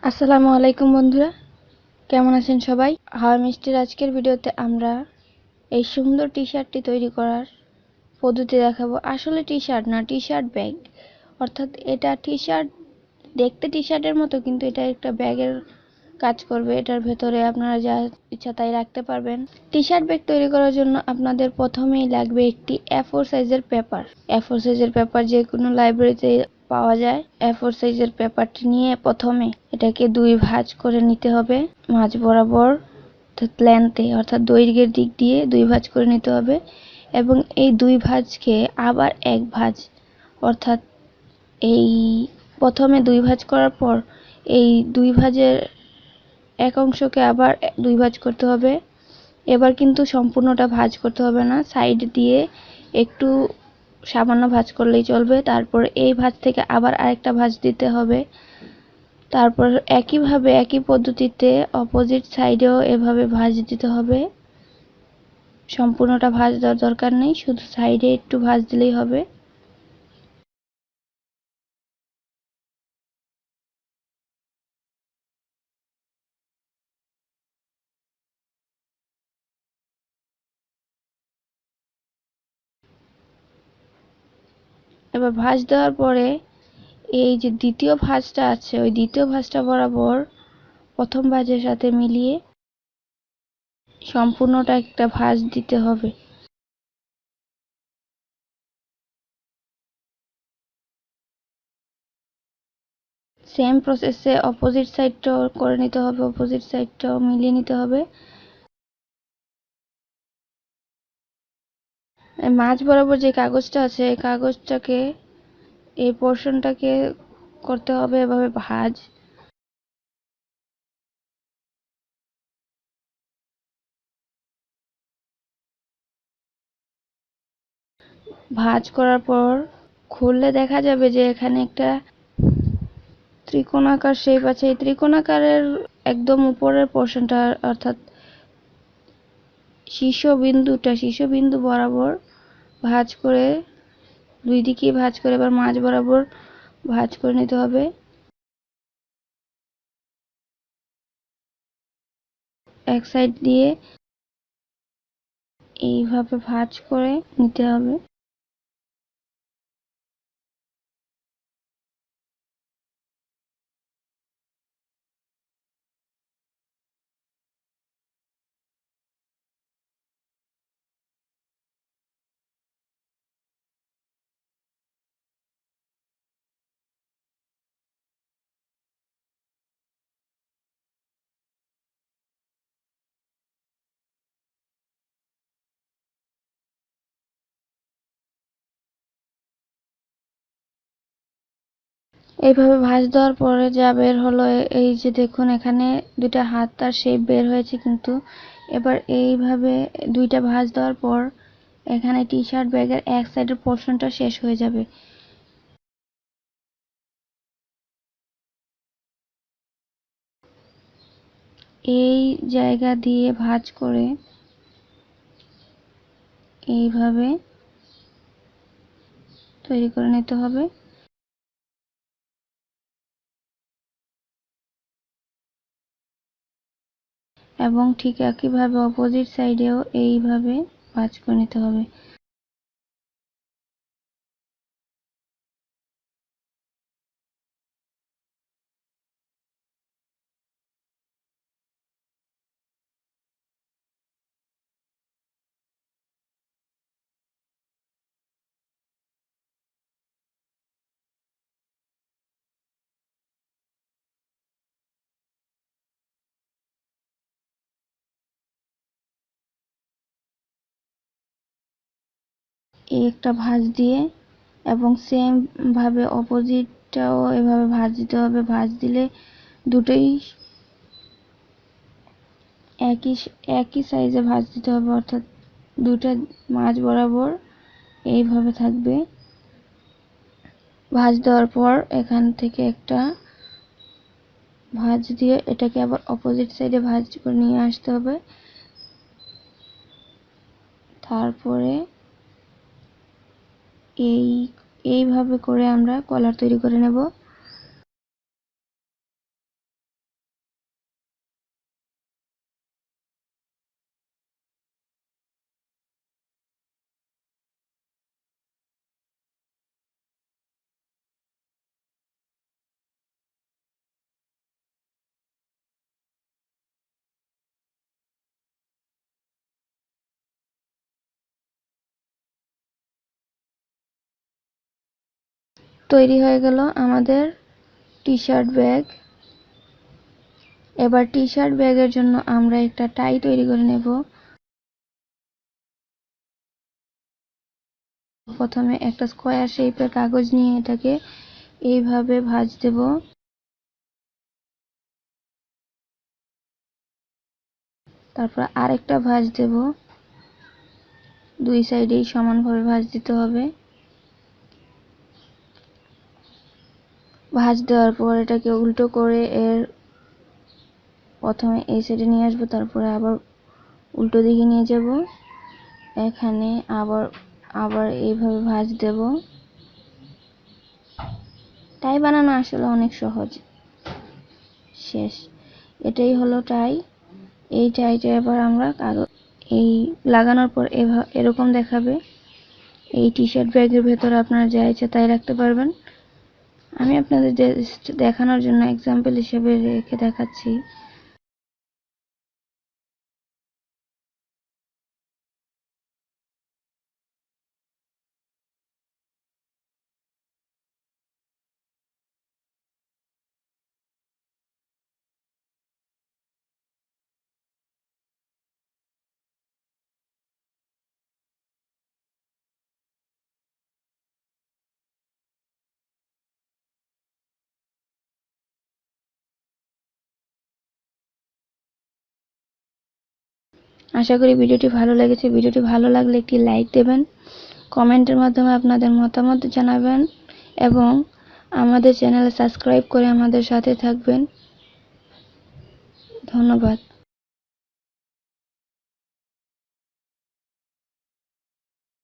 আসসালামু আলাইকুম বন্ধুরা, কেমন আছেন সবাই? হাওয়া মিষ্টির আজকের ভিডিওতে আমরা এই সুন্দর টি-শার্টটি তৈরি করার পদ্ধতি দেখাবো। আসলে টি-শার্ট না, টি-শার্ট ব্যাগ। অর্থাৎ এটা টি-শার্ট দেখতে টি-শার্টের মতো, কিন্তু এটা একটা ব্যাগের কাজ করবে। এটার ভেতরে আপনারা যা ইচ্ছা তাই রাখতে পারবেন। টি-শার্ট ব্যাগ তৈরি করার জন্য আপনাদের প্রথমেই লাগবে একটি A4 সাইজের পেপার। A4 সাইজের পেপার যে কোনো লাইব্রেরিতে পাওয়া যায়। A4 সাইজের পেপারটি নিয়ে প্রথমে এটাকে দুই ভাঁজ করে নিতে হবে। মাঝ বরাবর লেন্থে অর্থাৎ দৈর্ঘ্যের দিক দিয়ে দুই ভাঁজ করে নিতে হবে এবং এই দুই ভাঁজকে আবার এক ভাঁজ, অর্থাৎ এই প্রথমে দুই ভাঁজ করার পর এই দুই ভাঁজের এক অংশকে আবার দুই ভাঁজ করতে হবে। এবার কিন্তু সম্পূর্ণটা ভাঁজ করতে হবে না, সাইড দিয়ে একটু সামান্য ভাঁজ করলেই চলবে। তারপর এই ভাঁজ থেকে আবার আরেকটা ভাঁজ দিতে হবে। তারপর একইভাবে একই পদ্ধতিতে অপোজিট সাইডেও এভাবে ভাঁজ দিতে হবে। সম্পূর্ণটা ভাঁজ দেওয়ার দরকার নেই, শুধু সাইডে একটু ভাঁজ দিলেই হবে। এবার ভাঁজ দেওয়ার পরে এই যে দ্বিতীয় ভাঁজটা আছে, ওই দ্বিতীয় ভাঁজটা বরাবর প্রথম ভাঁজের সাথে মিলিয়ে সম্পূর্ণটা একটা ভাঁজ দিতে হবে। সেম প্রসেসে অপোজিট সাইডটাও করে নিতে হবে, অপোজিট সাইডটাও মিলিয়ে নিতে হবে। মাঝ বরাবর যে কাগজটা আছে, এই কাগজটাকে, এই পোর্শনটাকে করতে হবে এভাবে ভাঁজ। ভাঁজ করার পর খুললে দেখা যাবে যে এখানে একটা ত্রিকোণাকার শেপ আছে। এই ত্রিকোণাকারের একদম উপরের পোর্শনটা অর্থাৎ শীর্ষবিন্দু বরাবর ভাঁজ করে, দুই দিকেই ভাঁজ করে এবার মাঝ বরাবর ভাঁজ করে নিতে হবে। এক সাইড দিয়ে এইভাবে ভাঁজ করে নিতে হবে। এইভাবে ভাঁজ দেওয়ার পরে যা বের হলো, এই যে দেখুন এখানে দুইটা হাত আর শেপ বের হয়েছে। কিন্তু এবার এইভাবে দুইটা ভাঁজ দেওয়ার পর এখানে টি-শার্ট ব্যাগের এক সাইডের পোর্শনটা শেষ হয়ে যাবে। এই জায়গা দিয়ে ভাঁজ করে এইভাবে তৈরি করে নিতে হবে এবং ঠিক একইভাবে অপোজিট সাইডেও এইভাবে ভাঁজ করে নিতে হবে। এই একটা ভাঁজ দিয়ে এবং সেম ভাবে অপোজিটটাও এভাবে ভাঁজ দিতে হবে। ভাঁজ দিলে দুটোই একই একই সাইজে ভাঁজ দিতে হবে, অর্থাৎ দুটো মাঝ বরাবর এইভাবে থাকবে। ভাঁজ দেওয়ার পর এখান থেকে একটা ভাঁজ দিয়ে এটাকে আবার অপোজিট সাইডে ভাঁজ করে নিয়ে আসতে হবে। তারপরে এইভাবে করে আমরা কলার তৈরি করে নেব। তৈরি হয়ে গেল আমাদের টি শার্ট ব্যাগ। এবার টি শার্ট ব্যাগের জন্য আমরা একটা টাই তৈরি করে নেব। প্রথমে একটা স্কোয়ার শেপের কাগজ নিয়ে এটাকে এইভাবে ভাঁজ দেব। তারপর আরেকটা ভাঁজ দেব। দুই সাইডেই সমানভাবে ভাঁজ দিতে হবে। ভাঁজ দেওয়ার পর এটাকে উল্টো করে প্রথমে এই সাইডে নিয়ে আসবো, তারপরে আবার উল্টো দিকে নিয়ে যাব। এখানে আবার এইভাবে ভাঁজ দেব। টাই বানানো আসলে অনেক সহজ। শেষ। এটাই হলো টাই। এই টাইটা এবার আমরা এই লাগানোর পর এরকম দেখাবে। এই টি শার্ট ব্যাগের ভেতরে আপনারা যা ইচ্ছা তাই রাখতে পারবেন। আমি আপনাদের দেখানোর জন্য এক্সাম্পল হিসেবে রেখে দেখাচ্ছি। আশা করি ভিডিওটি ভালো লেগেছে। ভিডিওটি ভালো লাগলে একটি লাইক দেবেন, কমেন্টের মাধ্যমে আপনাদের মতামত জানাবেন এবং আমাদের চ্যানেল সাবস্ক্রাইব করে আমাদের সাথে থাকবেন। ধন্যবাদ।